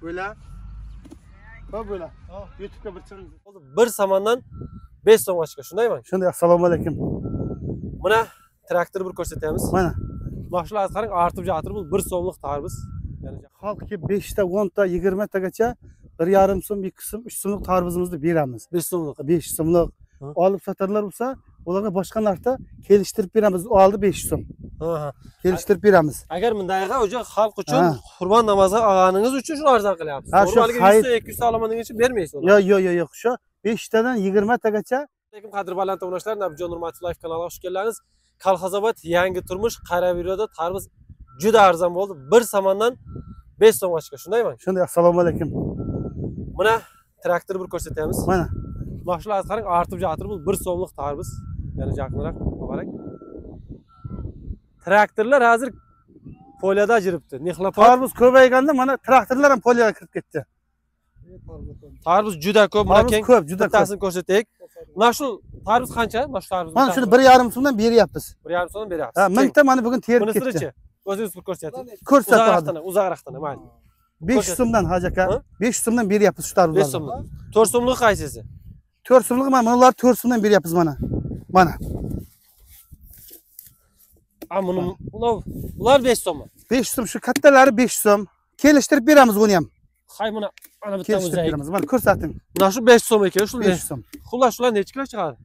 Böyle. Ha böyle. YouTube'da bir çıkın. Bir samandan 5 so'm ochga, shundaymi? Shunday, assalomu alaykum. Mana traktorni bir ko'rsatamiz. Mana. Mashg'ulot qarang, ortib jatir bu 1 so'mlik tarbiz. Ya'ni Xalqqa 5 ta, 10 ta, 20 tagacha 1,5 so'm, 2 so'm, 3 so'mlik tarbizimizni beramiz. 5 so'mlik. 5 so'mlik olib satarlar bo'lsa, ularga boshqa narxda kelishtirib beramiz. Oldi 5 so'm. Ha. Kelishtirib beramiz. Agar bundayga o'sha xalq uchun Qurban namoziga olganingiz uchun shuni arzon qilyapsiz. To'g'ri, 100 ta 200 ta olaman degan uchun bermaysiz. Yo'q. Shu 5 tadan 20 tagacha. Assalomu alaykum qadrli tomoshabinlar, Nabijon Nurmatov Live kanaliga xush kelibsiz. Kolxozobod yangi turmush Qaraviroda tarbiz juda arzon bo'ldi. 1 samandan 5 so'm ochga, shundaymi? Shunday, assalomu alaykum. Mana traktorni bir ko'rsatamiz. Mana. Mashg'ulot qarang, ortib jatir bu 1 so'mlik tarbiz. Ya'ni yaqinroq qarang. Traktorlar hozir poliyada jiribdi. Nexlopod. Tarbiz ko'payganda mana traktorlar ham poliyaga kirib ketdi. Tarbiz juda ko'p. Mana keng ko'p, juda ko'p. Bittasini ko'rsataylik. Mana shu tarbiz qancha? Mana shu tarbiz. Mana shuni 1,5 so'mdan beryapmiz. 1,5 so'mdan beryapsiz. Ha, mingta mana bugun terib ketdi. Bunisichi? O'zingiz bir ko'rsating. Ko'rsatadi. Uzoqroqdan, mayli. 5 so'mdan Hoji aka. 5 so'mdan beryapmiz shu tarbizlarni. 5 so'mdan. 4 so'mlik qaysisi? 4 so'mlik mana bular 4 so'mdan beryapmiz mana. Mana. Ular 5 so'm. 5 so'm, shu kattalari 5 so'm. Kelishtirib beramiz uni ham. Hay mana bitta Kelishtirib beramiz. Mana ko'rsating. Mana shu 5 so'm ekan, shu 5 so'm. Xullas shular necha kilo chiqadi?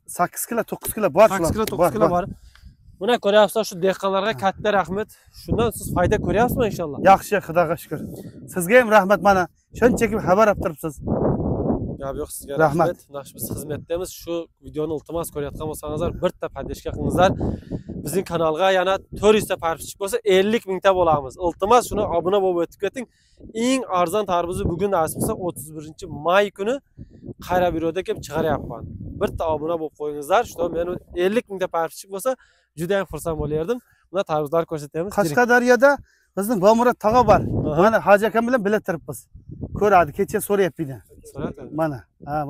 8 kilo, 9 kilo bor. 8 kilo, 9 kilo bor. Buna ko'ryapsizlar, shu dehqonlarga katta rahmat. Shundan siz foyda ko'ryapsizmi inshaalloh? Yaxshi, Xudoga shukr. Sizga ham rahmat mana. Shunchaki xabar olib turibsiz. Yo'q, sizga rahmat. Biz xizmatdamiz. Shu videoni iltimos ko'rayotgan bo'lsangizlar, bitta podpishka qilingizlar. Bizning kanalga yana 400 ta podpishka bo'lsa 50 mingta bo'lamiz. Iltimos shuni obuna bo'lib o'tib keting. Eng arzon tarbizni bugun nasib qilsa 31-may kuni Qaraviroda kelib chiqaryapman. Bitta obuna bo'lib qo'yingizlar. Shu men 50 mingta podpishka bo'lsa juda ham xursand bo'lardim. Buni tarbizlar ko'rsatamiz. Qashqadaryoda bizning Bomurat tog'a bor. Mana Hoji akam bilan bila turibmiz. Ko'radi, kecha so'rayapti. Mana,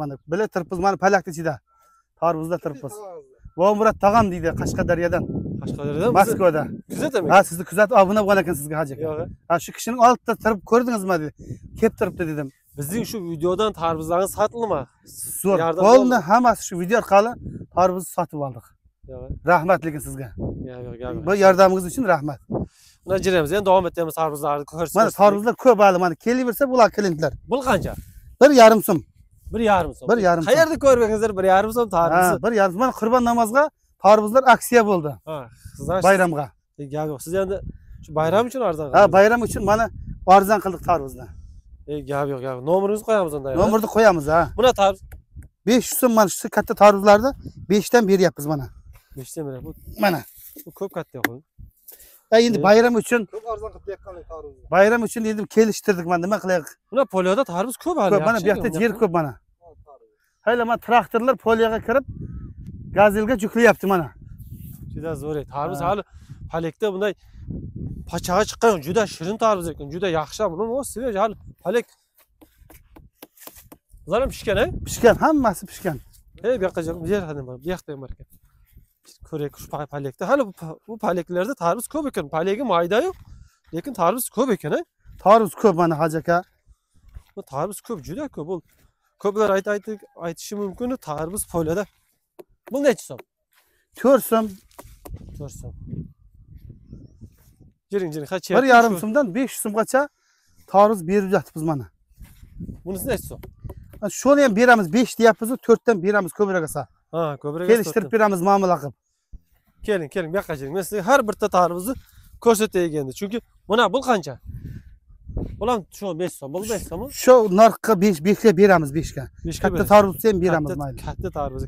mana bila turibmiz, mana palakni ichida. Tarbizda turibmiz. Bomurat tog'am deydi Qashqadaryodan. Qashqadaryodan? Moskvada. Kuzatami? Ha, sizni kuzatib obuna bo'lgan ekan sizga Hoji aka. Ha, shu kishining oldida turib ko'rdingizmi dedi. Kelib turibdi dedim. Bizning shu videodan tarbizlarimiz sotildimi? Zo'r. Bo'ldi, hammasi shu video orqali tarbizni sotib oldik. Rahmat lekin sizga. Yo'q. Bu yardamingiz uchun rahmat. Buna jiramiz, endi davom etamiz tarbizlarni ko'rsatib. Mana tarbizlar ko'p hali, mana kelaversa bular klientlar. Bu qancha? 1,5 so'm. 1,5 so'm. 1,5 so'm. Qayerda ko'rganingizlar 1,5 so'm tarbiz? Ha, 1,5 so'm. Mana Qurban namozga tarbizlar aksiya bo'ldi. Ha, sizlar bayramga. Yo'q, siz endi shu bayram uchun arzon qildingiz. Ha, bayram uchun mana arzon qildik tarbizni. Yo'q. Nomeringizni qo'yamiz unda. Nomerni qo'yamiz, ha. Buna tarbiz 500 so'm mana shu katta tarbizlarda 5 dan beryapmiz mana. 5 dan beryapmiz. Mana. Bu ko'p katta qo'y. Endi bayram uchun ko'p arzon qilib berganlik tarbizni. Bayram uchun dedim kelishtirdik, mana nima qilaylik. Buna poliyoda tarbiz ko'p hali. Mana bu yerda yer ko'p mana. Hayla mana traktorlar poliyaga kirib gazelga juklayapti mana. Juda zo'r edi. Tarbiz hali palakda bunday pachaga chiqqan juda shirin tarbiz ekan, juda yaxshi. Buni o'sib hali palak. Bular ham pishgan, Pishgan, hammasi pishgan. Bu yoqqa yer ham bor, bu yoqda ham bor ekan. Ko'raylik shu palakda. Hali bu palaklarda tarbiz ko'p ekan. Palagi mayda-yu, lekin tarbiz ko'p ekan, Tarbiz ko'p mana Hoji aka. Bu tarbiz ko'p, juda ko'p. Bu ko'plar aytishi mumkin, tarbiz poliyada. Bu necha so'm? 4 so'm. 4 so'm. Jiring, qancha? 1,5 so'mdan 500 so'mgacha tarbiz berib yotibmiz mana. Bunisi necha so'm? Shuni ham beramiz, 5 deyapmiz, 4 dan beramiz ko'proq esa. Ha, ko'proq. Kelishtirib beramiz muomala qilib. Keling, bu yoqqa jiring. Men sizga har bitta tarbizni ko'rsatay endi. Chunki mana bu qancha? Bular shu 5 so'm, bu 5 so'mmi? Shu narxga 5 ga beramiz, 5 ga. Katta tarbizni ham beramiz mayli. Katta tarbiz.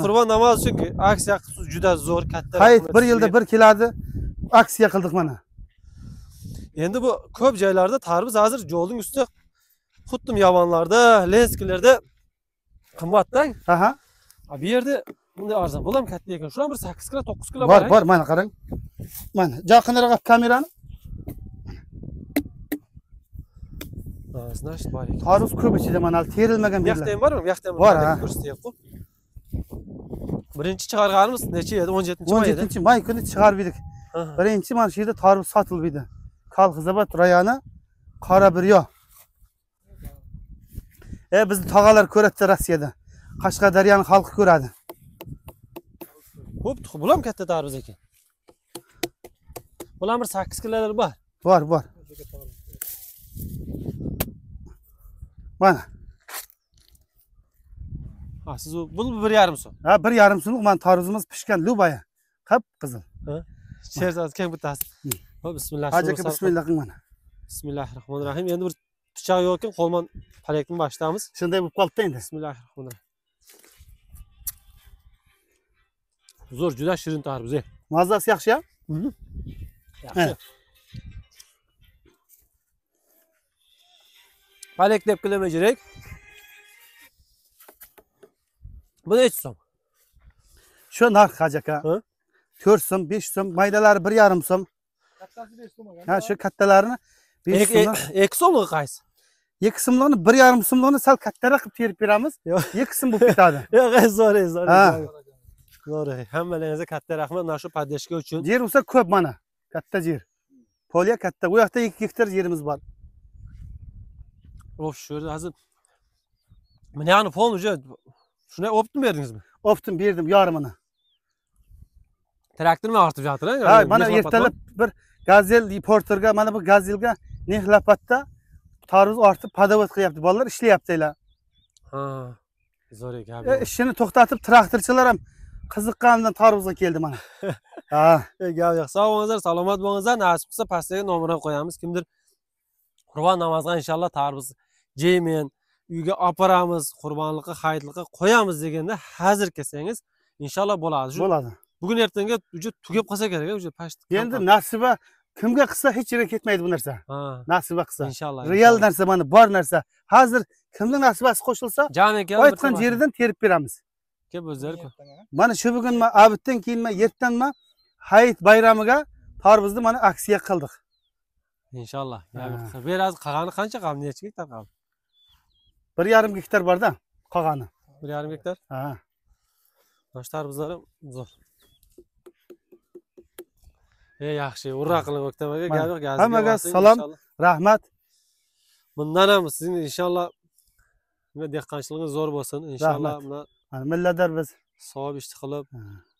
Qurban namozi uchun aksiya qilsiz juda zo'r, katta. Hayit 1 yilda 1 keladi. Aksiya qildik mana. Endi bu ko'p joylarda tarbiz hozir yo'lning ustida xuddi yovonlarda, lenskilarda qimmatda. Aha. Bu yerda bunday arzon. Bu ham katta ekan. Shular bir 8 kilo, 9 kilo bor. Bor, mana qarang. Mana, yaqinroq kamerani. Значит, bor ekan. Tarbiz ko'p ichida mana terilmagan bu yoqda ham bormi? Bu yoqda ham bor. Ko'rsataylik-ku. Birinchi chiqarganimiz necha edi? 17-may edi. 17-may kuni chiqarib edik. Birinchi mana shu yerda tarbiz sotilib edi. Kalxizobod rayoni Qorabiryo. Bizni tog'alar ko'radi Rossiyada. Qashqadaryoning xalqi ko'radi. Xo'p, bular ham katta tarvuz ekan. Bular bir 8 kilolar bor. Bor. Mana. Ha, siz bu 1,5 so'm. Ha, 1,5 so'mlik mana tarvuzimiz pishgan lubaya. Qap qizil. Ha. Sherzod keng bittasi. Xo'p, bismillah. Haj aka bismillah qil mana. Bismillahirrohmanirrohim. Endi bir pichoq yo'q ekan, qo'lman palakni boshlaymiz. Shunday bo'lib qoldi endi. Bismillahirrohmanirrohim. Zo'r, juda shirin tarvuz. Mazasi yaxshi-ya? Yaxshi. Palak deb kelmay kerak. Bu necha so'm? Shu narx Haj aka. Ha? 4 so'm, 5 so'm, maydalari 1,5 so'm. Kattasi 5 so'm ekan. Ha, shu kattalarini 5 so'm. 2 so'mlik qaysi? 2 so'mlikni 1,5 so'mlikni sal kattaroq qilib terib beramiz. 2 so'm bo'lib ketadi. Yo'q, zo'r. Ha. Zo'r. Hammalaringizga katta rahmat mana shu podдержка uchun. Yer bo'lsa ko'p mana. Katta yer. Polya katta. Bu yoqda 2 gektar yerimiz bor. Of, shu yerda hozir. Mana yani pol uje. Shunday optim berdingizmi? Optim berdim yarımını. Traktorni ortib жатыр, ha? Mana ertalab bir gazel porterga, mana bu gazelga Nexlapatda tarvuz ortib podavod qilyapti. Bolalar ishlayaptilar. Ha. Zo'r ekan. Ishini to'xtatib traktorchilar ham qiziqqanidan tarvuzga keldi mana. Ha. Gap yo'q. Sog' bo'lingizlar, salomat bo'lingizlar. Nasib qilsa pastga nomerni qo'yamiz. Kimdir Qurbon namoziga inshaalloh tarvuz jeymen, uyga operamiz, qurbonlikqa, hayitlikqa qo'yamiz deganda hozir kelsangiz inshaalloh bo'ladi. Bo'ladi. Bugun ertangi uje tugab qolsa kerak, uje past. Endi nasiba kimga qilsa hech yerga ketmaydi bu narsa. Ha. Nasiba qilsa. Inshaalloh. Real narsa mana bor narsa. Hozir kimning nasibasi qo'shilsa, jon ekan, aytgan yeridan terib beramiz. Kelib o'zlari. Mana shu bugun abitdan keyinma, ertanma hayit bayramiga tarvuzni mana aksiya qildik. Inshaalloh. Biraz qolgani qancha qoldi? Necha gektar qoldi? 1,5 gektar bor-da, qolgani. 1,5 gektar? Ha. Mana tarvuzlarim zo'r. Yaxshi, urra qiling o'ktamaga, gap yo'q, gazga. Hammaga salom, rahmat. Bundan ham sizning inshaalloh dehqonchiligingiz zo'r bo'lsin. Inshaalloh mana millatlar biz savob ishni qilib,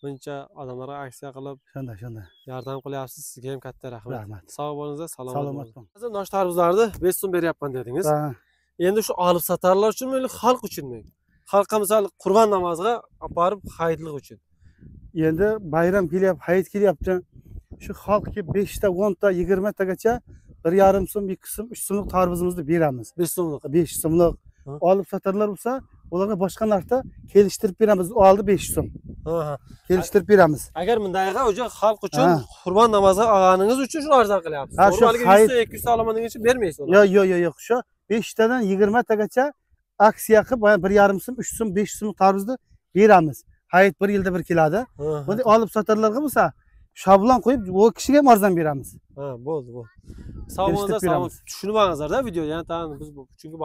buncha odamlarga aksiya qilib, shunday yordam qilyapsiz. Sizga ham katta rahmat. Rahmat. Sog' bo'lingizlar, salomat bo'ling. Hozir nosh tarvuzlarni 5 so'm beryapman dedingiz. Endi shu olib sotarlar uchunmi, xalq uchunmi? Xalqqa misol Qurbon namoziga olib hayitlik uchun. Endi bayram kelyapti, hayit kelyapti. Shu xalqga 5 ta, 10 ta, 20 tagacha 1,5 so'm, 2 so'm, 3 so'mlik tarvuzimizni beramiz. 5 so'mlik. 5 so'mlik olib sotarlar bo'lsa, ularga boshqa narxda kelishtirib beramiz. Oldi 5 so'm. Ha. Kelishtirib beramiz. Agar bundaqa o'sha xalq uchun Qurbon namoziga olganingiz uchun shuni arzon qilyapsiz. Ha, shu hayit 200 olaman degan uchun bermaysiz uni. Yo'q. Shu 5 tadan 20 tagacha aksiya qilib 1,5 so'm, 3 so'm, 5 so'm tarvuzni beramiz. Hayit 1 yilda bir keladi. Bunday olib sotarlarga bo'lsa, shablon qo'yib, o kishiga ham arzon beramiz. Ha, bo'ldi. Sog' bo'lingizlar, tushunib olingizlar-da videoni. Yana biz chunki